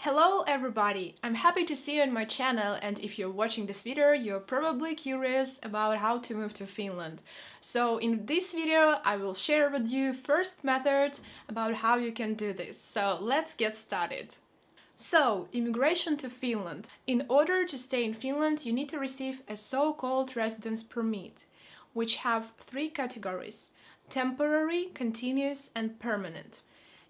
Hello everybody! I'm happy to see you on my channel, and if you're watching this video, you're probably curious about how to move to Finland. So in this video I will share with you first method about how you can do this. So let's get started. So, immigration to Finland. In order to stay in Finland, you need to receive a so-called residence permit, which have three categories: temporary, continuous and permanent.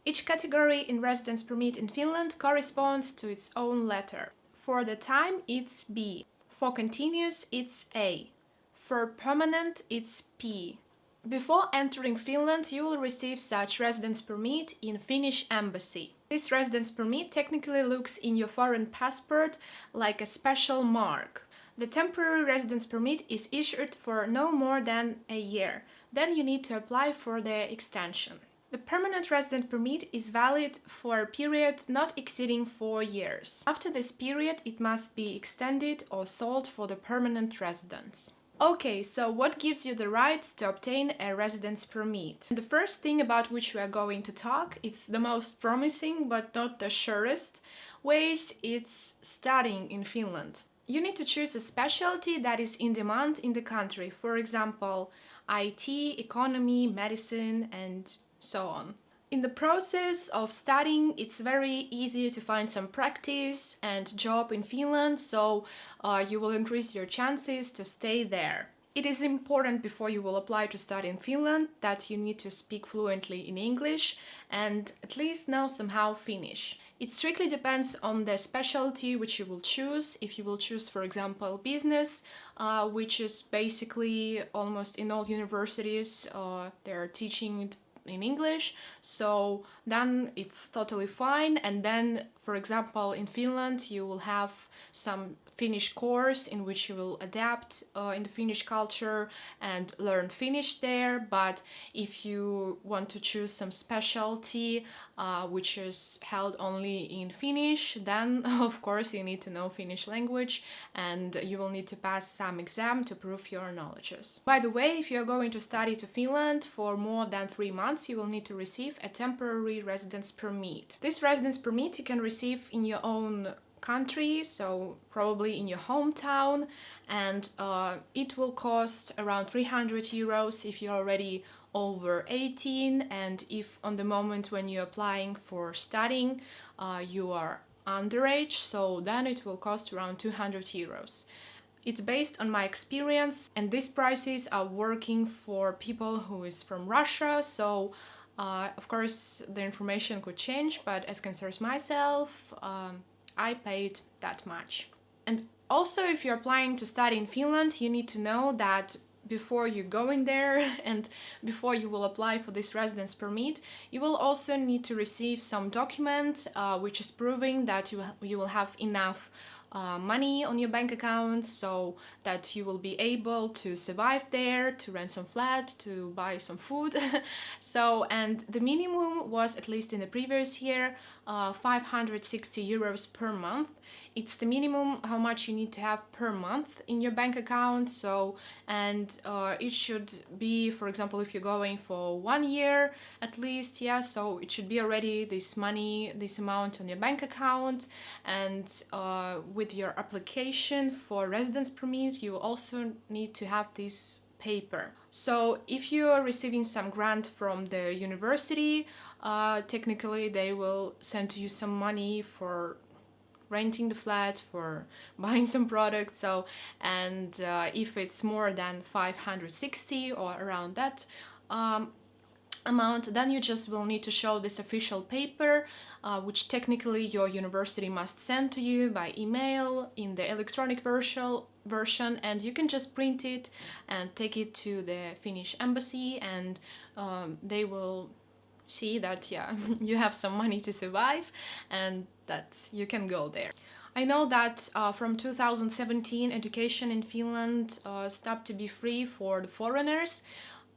Each category in residence permit in Finland corresponds to its own letter. For the time, it's B. For continuous, it's A. For permanent, it's P. Before entering Finland, you will receive such residence permit in Finnish embassy. This residence permit technically looks in your foreign passport like a special mark. The temporary residence permit is issued for no more than a year. Then you need to apply for the extension. The permanent resident permit is valid for a period not exceeding 4 years. After this period, it must be extended or sold for the permanent residence. Okay, so what gives you the right to obtain a residence permit? The first thing about which we are going to talk, it's the most promising but not the surest ways, it's studying in Finland. You need to choose a specialty that is in demand in the country, for example, IT, economy, medicine, and so on. In the process of studying, it's very easy to find some practice and job in Finland, so you will increase your chances to stay there. It is important before you will apply to study in Finland that you need to speak fluently in English and at least know somehow Finnish. It strictly depends on the specialty which you will choose. If you will choose, for example, business, which is basically almost in all universities, they are teaching it in English, so then it's totally fine. And then, for example, in Finland you will have some Finnish course in which you will adapt in the Finnish culture and learn Finnish there. But if you want to choose some specialty which is held only in Finnish, then of course you need to know Finnish language and you will need to pass some exam to prove your knowledges. By the way, if you're going to study to Finland for more than 3 months, you will need to receive a temporary residence permit. This residence permit you can receive in your own country, so probably in your hometown, and it will cost around 300 euros if you're already over 18, and if on the moment when you're applying for studying you are underage, so then it will cost around 200 euros. It's based on my experience, and these prices are working for people who is from Russia, so of course the information could change, but as concerns myself, I paid that much. And also, if you're applying to study in Finland, you need to know that before you go in there and before you will apply for this residence permit, you will also need to receive some document which is proving that you will have enough money on your bank account, so that you will be able to survive there, to rent some flat, to buy some food. So, and the minimum was, at least in the previous year, 560 euros per month. It's the minimum how much you need to have per month in your bank account. So, and it should be, for example, if you're going for 1 year at least, yeah, so it should be already this money, this amount on your bank account. And with your application for residence permit, you also need to have this paper. So if you are receiving some grant from the university, technically they will send you some money for renting the flat, for buying some products. So, and if it's more than 560 or around that amount, then you just will need to show this official paper, which technically your university must send to you by email in the electronic version, and you can just print it and take it to the Finnish embassy, and they will see that, yeah, you have some money to survive and that you can go there. I know that from 2017 education in Finland stopped to be free for the foreigners,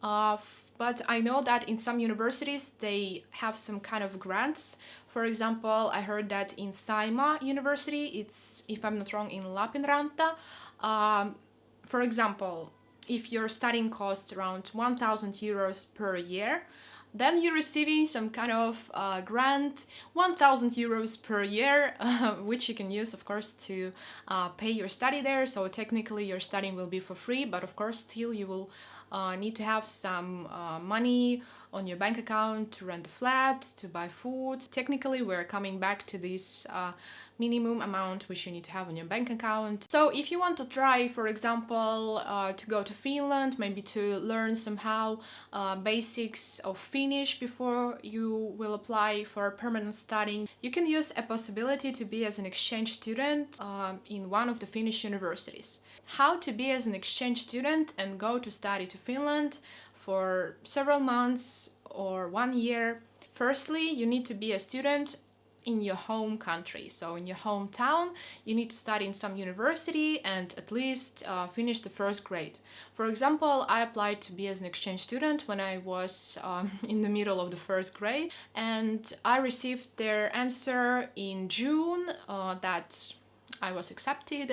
but I know that in some universities they have some kind of grants. For example, I heard that in Saima University, it's, if I'm not wrong, in Lapinranta, for example, if your studying costs around 1,000 euros per year, Then you're receiving some kind of grant, 1,000 euros per year, which you can use, of course, to pay your study there. So technically your studying will be for free, but of course still you will need to have some money on your bank account to rent a flat, to buy food. Technically we're coming back to this minimum amount which you need to have on your bank account. So if you want to try, for example, to go to Finland, maybe to learn somehow basics of Finnish before you will apply for permanent studying, you can use a possibility to be as an exchange student in one of the Finnish universities. How to be as an exchange student and go to study to Finland for several months or 1 year. Firstly, you need to be a student in your home country, so in your hometown. You need to study in some university and at least finish the first grade. For example, I applied to be as an exchange student when I was in the middle of the first grade, and I received their answer in June that I was accepted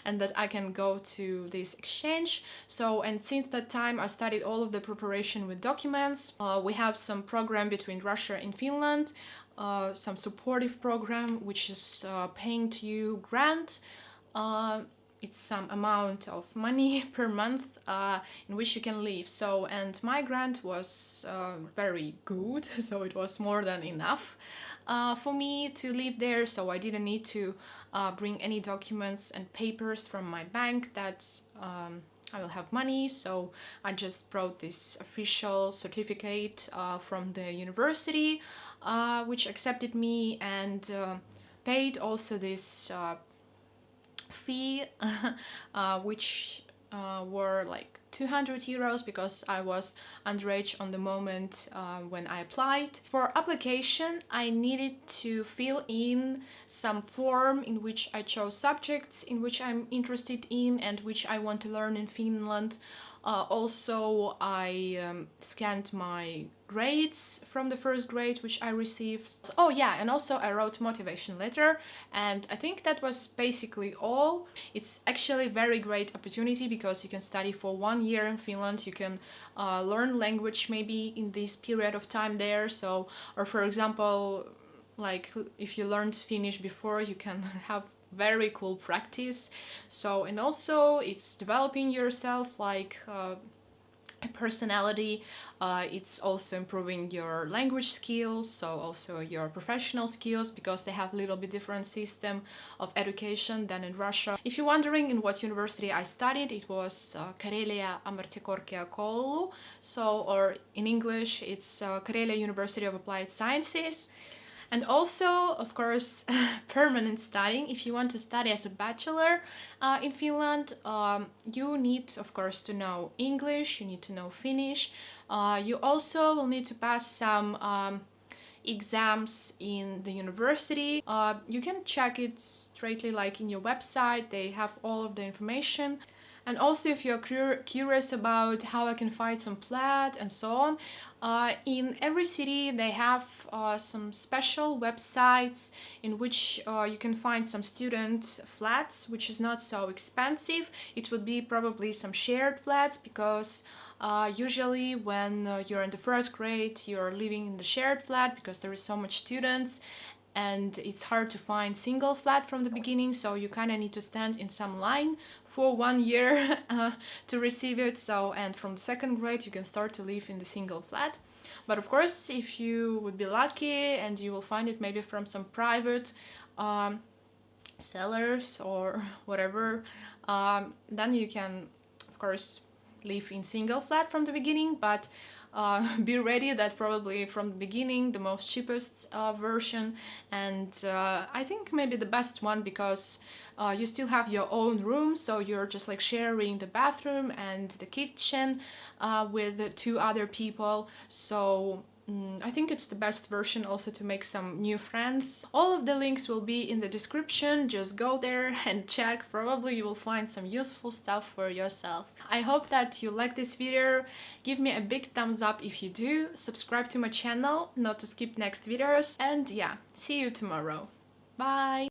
and that I can go to this exchange. So, and since that time I studied all of the preparation with documents. We have some program between Russia and Finland, some supportive program which is paying to you grant. It's some amount of money per month in which you can live. So, and my grant was very good, so it was more than enough for me to live there. So I didn't need to bring any documents and papers from my bank that I will have money. So I just brought this official certificate from the university which accepted me and paid also this fee which were like 200 euros because I was underage on the moment when I applied. For application, I needed to fill in some form in which I chose subjects in which I'm interested in and which I want to learn in Finland. Also, I scanned my grades from the first grade which I received. Oh yeah, and also I wrote motivation letter, and I think that was basically all. It's actually a very great opportunity because you can study for 1 year in Finland. You can learn language maybe in this period of time there. So, or for example, like if you learned Finnish before, you can have very cool practice. So, and also it's developing yourself like a personality. It's also improving your language skills, so also your professional skills, because they have a little bit different system of education than in Russia. If you're wondering in what university I studied, it was Karelia Ammattikorkeakoulu, so, or in English it's Karelia University of Applied Sciences. And also, of course, permanent studying. If you want to study as a bachelor in Finland, you need, of course, to know English, you need to know Finnish. You also will need to pass some exams in the university. You can check it straightly like in your website, they have all of the information. And also, if you're curious about how I can find some flat and so on, in every city they have some special websites in which you can find some student flats, which is not so expensive. It would be probably some shared flats because usually when you're in the first grade, you're living in the shared flat because there is so much students and it's hard to find single flat from the beginning, so you kind of need to stand in some line for 1 year to receive it. So, and from the second grade you can start to live in the single flat. But of course, if you would be lucky and you will find it maybe from some private sellers or whatever, then you can of course live in single flat from the beginning, but be ready that probably from the beginning the most cheapest version, and I think maybe the best one, because you still have your own room, so you're just like sharing the bathroom and the kitchen with 2 other people. So I think it's the best version also to make some new friends. All of the links will be in the description, just go there and check, probably you will find some useful stuff for yourself. I hope that you like this video, give me a big thumbs up if you do, subscribe to my channel not to skip next videos, and yeah, see you tomorrow. Bye!